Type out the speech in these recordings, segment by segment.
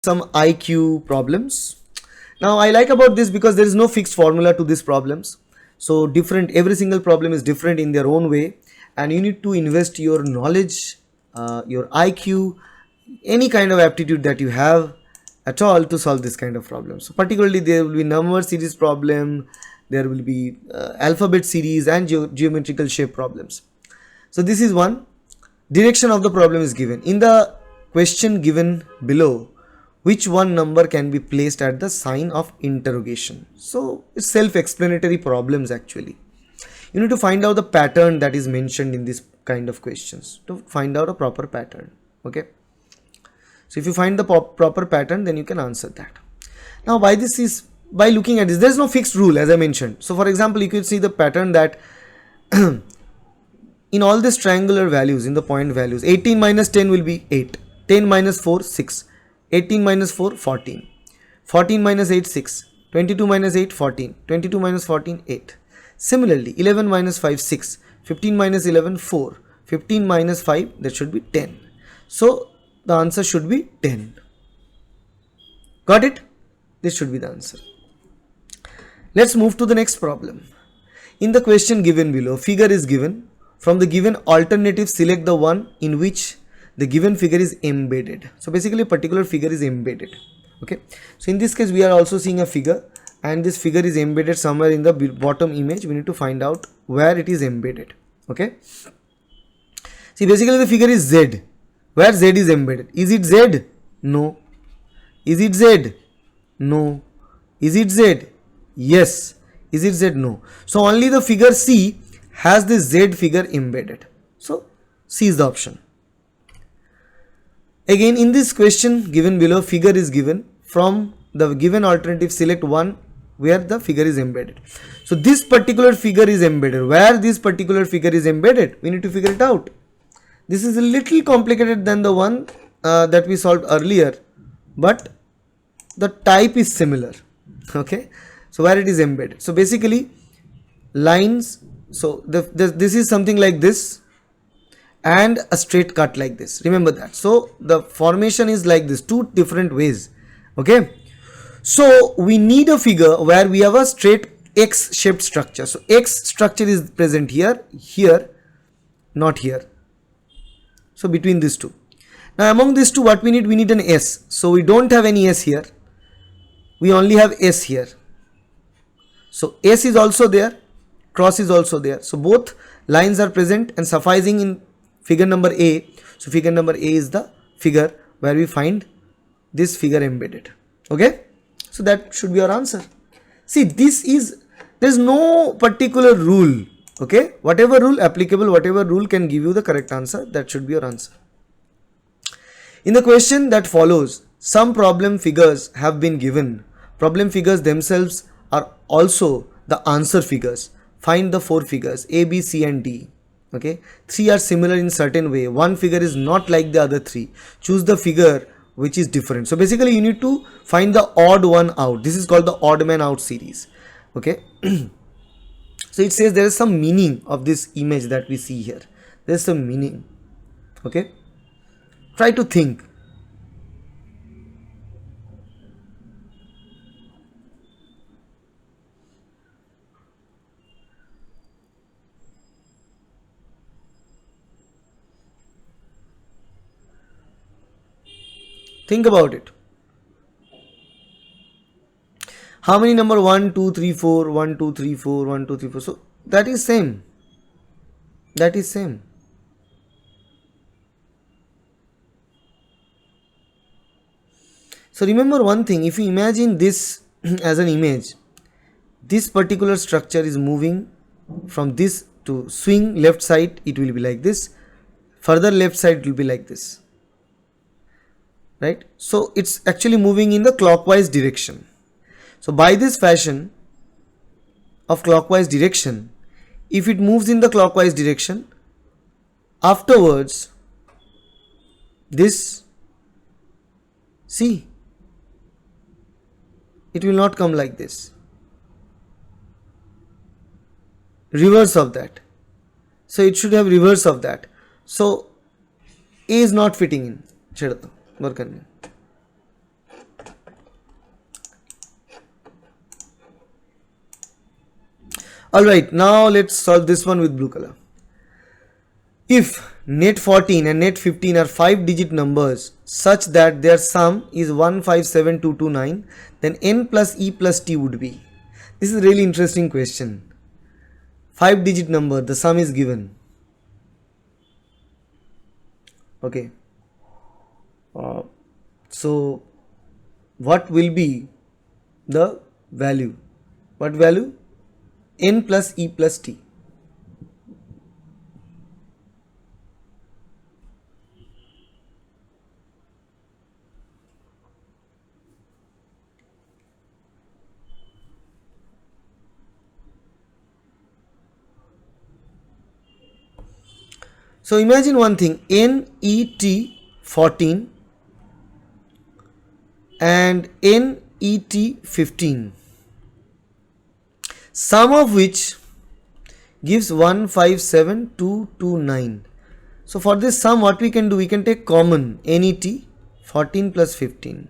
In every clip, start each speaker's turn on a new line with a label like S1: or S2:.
S1: some IQ problems. Now I like about this because there is no fixed formula to these problems. So every single problem is different in their own way, and you need to invest your knowledge, your IQ, any kind of aptitude that you have at all to solve this kind of problems. So particularly there will be number series problem, there will be alphabet series and geometrical shape problems. So this is one. Direction of the problem is given. In the question given below, which one number can be placed at the sign of interrogation? So it's self-explanatory problems actually. You need to find out the pattern that is mentioned in this kind of questions to find out a proper pattern. Okay. So if you find the proper pattern, then you can answer that. Now by looking at this, there is no fixed rule as I mentioned. So for example, you could see the pattern that in all these triangular values, in the point values, 18 minus 10 will be 8, 10 minus 4, 6, 18 minus 4, 14, 14 minus 8, 6, 22 minus 8, 14, 22 minus 14, 8. Similarly, 11 minus 5, 6, 15 minus 11, 4, 15 minus 5, that should be 10. So the answer should be 10. Got it? This should be the answer. Let's move to the next problem. In the question given below, figure is given. From the given alternative, select the one in which the given figure is embedded. So basically a particular figure is embedded. Okay. So in this case we are also seeing a figure, and this figure is embedded somewhere in the bottom image. We need to find out where it is embedded. Okay. See, basically the figure is Z. Where Z is embedded? Is it Z? No. Is it Z? No. Is it Z? Yes. Is it Z? No. So only the figure C has this Z figure embedded. So C is the option. Again, in this question given below, figure is given. From the given alternative, select one where the figure is embedded. So this particular figure is embedded. Where this particular figure is embedded, we need to figure it out. This is a little complicated than the one that we solved earlier, but the type is similar. Okay. So where it is embedded. So basically lines. So this is something like this and a straight cut like this. Remember that. So the formation is like this, two different ways. Okay. So we need a figure where we have a straight X shaped structure. So X structure is present here, here, not here. So between these two. Now among these two, what we need an S. So we don't have any S here. We only have S here. So S is also there. Cross is also there. So both lines are present and sufficing in figure number A. So figure number A is the figure where we find this figure embedded. Okay. So that should be our answer. See, there is no particular rule. Okay. Whatever rule applicable, whatever rule can give you the correct answer, that should be your answer. In the question that follows, some problem figures have been given. Problem figures themselves are also the answer figures. Find the four figures A, B, C and D. Okay. Three are similar in certain way. One figure is not like the other three. Choose the figure which is different. So basically you need to find the odd one out. This is called the odd man out series. Okay. So it says there is some meaning of this image that we see here. There is some meaning. Okay. Try to think. Think about it. How many number 1, 2, 3, 4, 1, 2, 3, 4, 1, 2, 3, 4. So that is same. That is same. So remember one thing, if you imagine this as an image, this particular structure is moving from this to swing left side, it will be like this. Further left side it will be like this. Right. So it's actually moving in the clockwise direction. So by this fashion of clockwise direction, if it moves in the clockwise direction, afterwards this, see, it will not come like this. Reverse of that. So it should have reverse of that. So A is not fitting in. Work करने. Alright, now let's solve this one with blue color. If net 14 and net 15 are 5-digit numbers such that their sum is 157229, then n plus e plus t would be. This is a really interesting question. 5-digit number, the sum is given. Okay. So what will be the value? What value? N plus e plus t. So imagine one thing, NET 14 and NET 15, sum of which gives 157229. So for this sum, what we can do, we can take common NET 14 plus 15,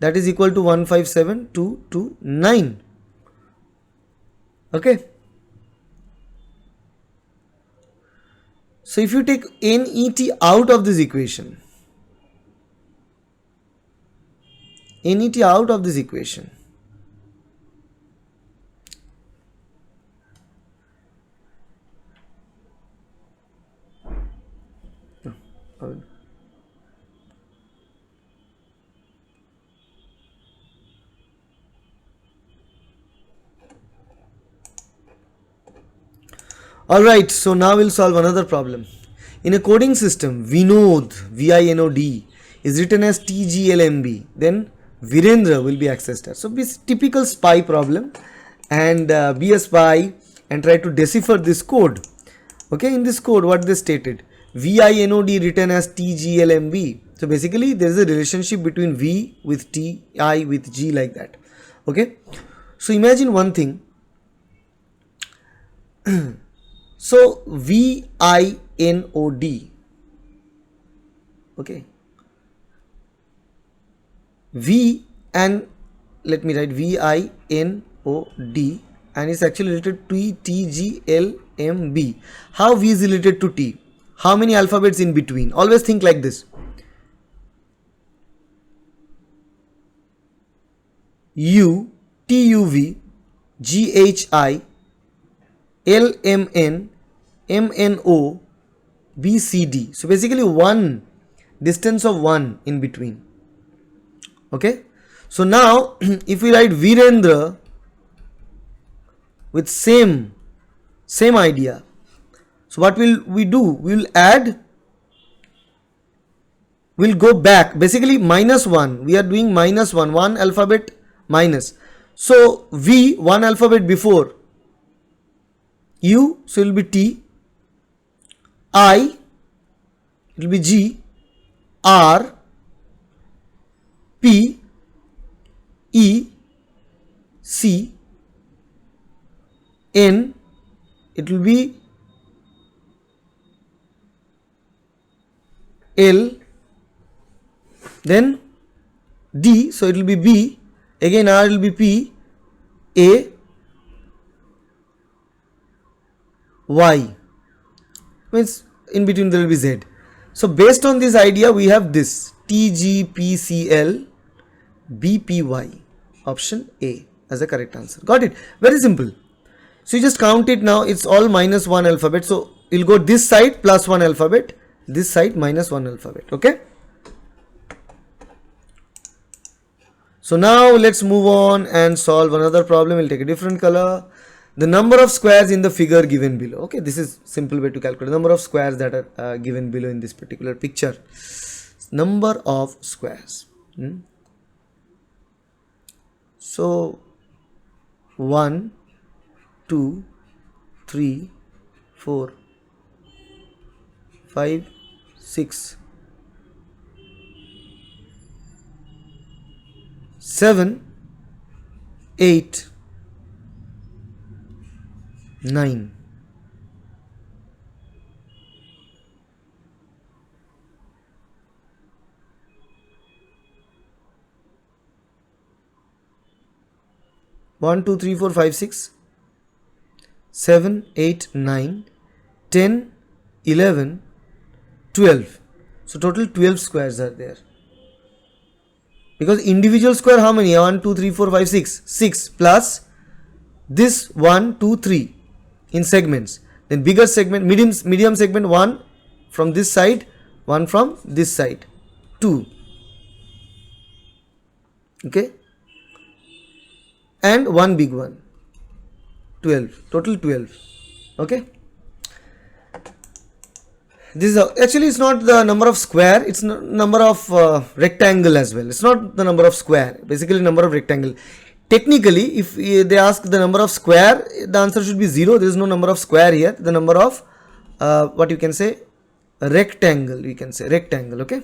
S1: that is equal to 157229. Okay. So if you take NET out of this equation, NET out of this equation, alright, so now we'll solve another problem. In a coding system, Vinod, V-I-N-O-D, is written as TGLMB, then Virendra will be accessed as. So this typical spy problem, and be a spy and try to decipher this code. Okay, in this code what they stated, VINOD written as TGLMB. So basically there is a relationship between V with T, I with G, like that. Okay, so imagine one thing. So VINOD, okay, V, and let me write VINOD, and it's actually related to TGLMB. How V is related to T? How many alphabets in between? Always think like this. U, TUV, GHI, LMN, MNO, BCD. So basically one distance of 1 in between. Okay. So now if we write Virendra with same idea, so what will we do? We will add, we'll go back, basically -1, we are doing -1, one alphabet minus. So V, one alphabet before, U, so it will be T, I, it will be G, R, P, E, C, N, it will be L, then D, so it will be B, again R will be P, A, Y, means in between there will be Z. So based on this idea we have this TGPCL BPY, option A as the correct answer. Got it? Very simple. So you just count it now, it's all -1 alphabet. So you'll go this side +1 alphabet, this side -1 alphabet. Okay. So now let's move on and solve another problem. We'll take a different color. The number of squares in the figure given below. Okay, this is simple way to calculate the number of squares that are given below in this particular picture. Number of squares. So 1, 2, 3, 4, 5, 6, 7, 8, 9. One, two, three, four, five, 6, 7, 8, 9, 10, 11, 12. So total 12 squares are there. Because individual square how many? 1, 2, 3, 4, 5, 6. 6 plus this 1, 2, 3 in segments. Then bigger segment, medium segment 1 from this side, 1 from this side. 2. Okay. And one big one. 12. Total 12. Okay. This is actually it's not the number of square, it's number of rectangle as well. It's not the number of square, basically number of rectangle. Technically, if they ask the number of square, the answer should be 0. There is no number of square here. The number of what you can say, rectangle. We can say rectangle. Okay.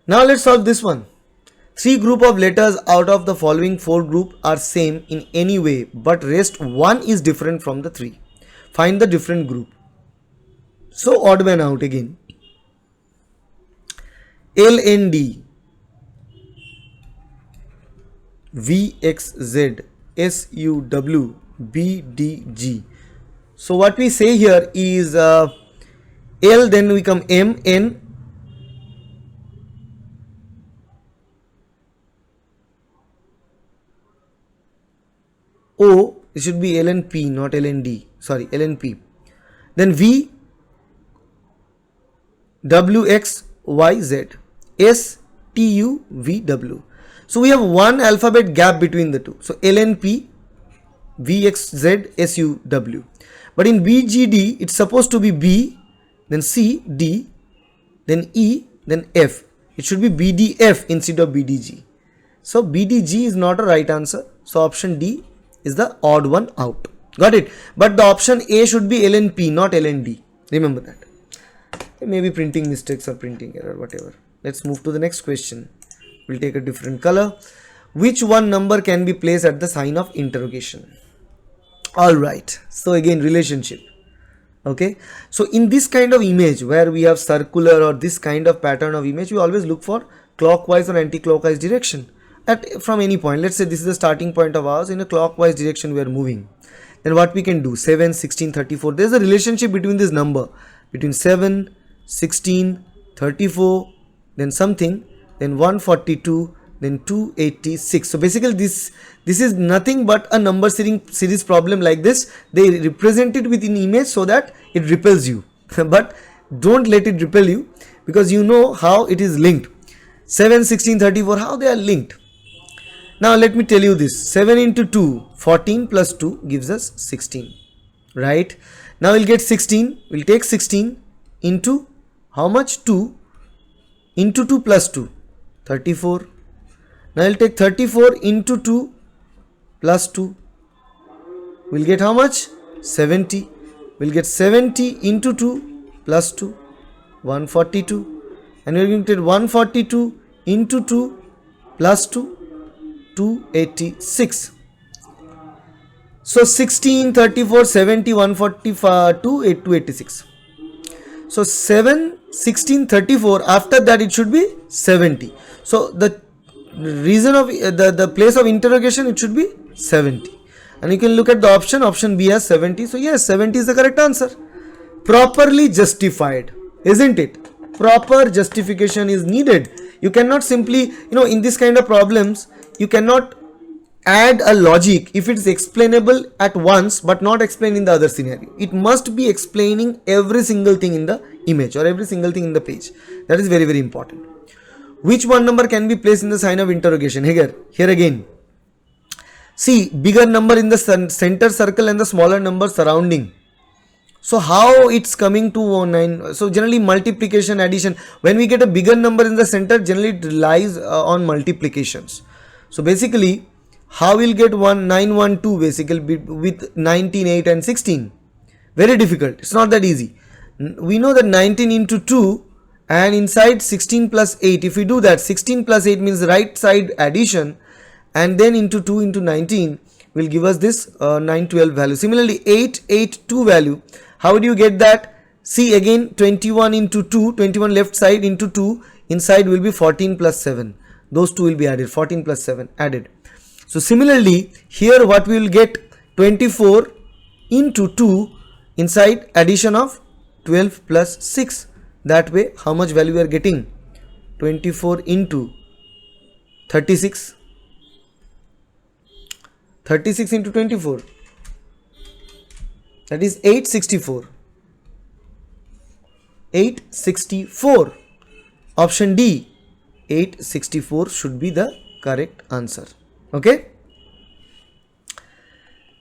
S1: Now let's solve this one. 3 group of letters out of the following 4 group are same in any way, but rest 1 is different from the 3. Find the different group. So odd man out again. LND, VXZ, SUW, BDG. So what we say here is L, then we come M, N, O. It should be LNP, not LND. Sorry, LNP. Then V, WXYZ, STUVW. So we have one alphabet gap between the two. So LNP, VXZ, SUW. But in BGD, it's supposed to be B, then C, D, then E, then F. It should be BDF instead of BDG. So BDG is not a right answer. So option D is the odd one out. Got it? But the option A should be LNP, not LND. Remember that. Maybe printing mistakes or printing error, whatever. Let's move to the next question. We'll take a different color. Which one number can be placed at the sign of interrogation? Alright. So again, relationship. Okay. So in this kind of image where we have circular or this kind of pattern of image, we always look for clockwise or anti-clockwise direction from any point. Let's say this is the starting point of ours. In a clockwise direction we are moving. Then what we can do? 7, 16, 34. There's a relationship between this number. Between 7, 16, 34, then something, then 142, then 286. So basically this is nothing but a number series problem like this. They represent it with an image so that it repels you. But don't let it repel you, because you know how it is linked. 7, 16, 34, how they are linked. Now let me tell you this. 7 into 2, 14 plus 2 gives us 16. Right? Now we'll get 16. We'll take 16 into how much? 2 into 2 plus 2, 34. Now I'll take 34 into 2 plus 2. We'll get how much? 70. We'll get 70 into 2 plus 2, 142. And we're going to take 142 into 2 plus 2, 286. So 16, 34, 70, 145, 286. So 7, 16, 34, after that it should be 70. So the reason of the place of interrogation, it should be 70. And you can look at the option B has 70. So yes, 70 is the correct answer. Properly justified, isn't it? Proper justification is needed. You cannot simply, in this kind of problems, you cannot add a logic if it's explainable at once but not explained in the other scenario. It must be explaining every single thing in the image or every single thing in the page. That is very, very important. Which one number can be placed in the sign of interrogation? Here again. See, bigger number in the center circle and the smaller number surrounding. So how it's coming to 9? So generally multiplication, addition. When we get a bigger number in the center, generally it relies on multiplications. So basically, how we'll get 912 basically with 19, 8 and 16? Very difficult. It's not that easy. We know that 19 into 2 and inside 16 plus 8. If we do that, 16 plus 8 means right side addition, and then into 2 into 19 will give us this 912 value. Similarly, 882 value. How would you get that? See again, 21 into 2, 21 left side into 2, inside will be 14 plus 7. Those two will be added, 14 plus 7 added. So similarly, here what we will get 24 into 2 inside addition of 12 plus 6. That way how much value we are getting? 24 into 36. 36 into 24, that is 864. 864. Option D, 864 should be the correct answer. Okay.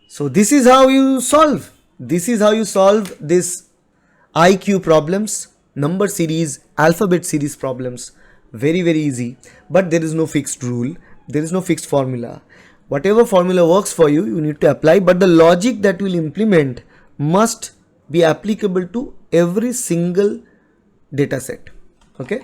S1: So this is how you solve. This is how you solve this IQ problems, number series, alphabet series problems. Very easy. But there is no fixed rule. There is no fixed formula. Whatever formula works for you, you need to apply. But the logic that you will implement must be applicable to every single data set. Okay.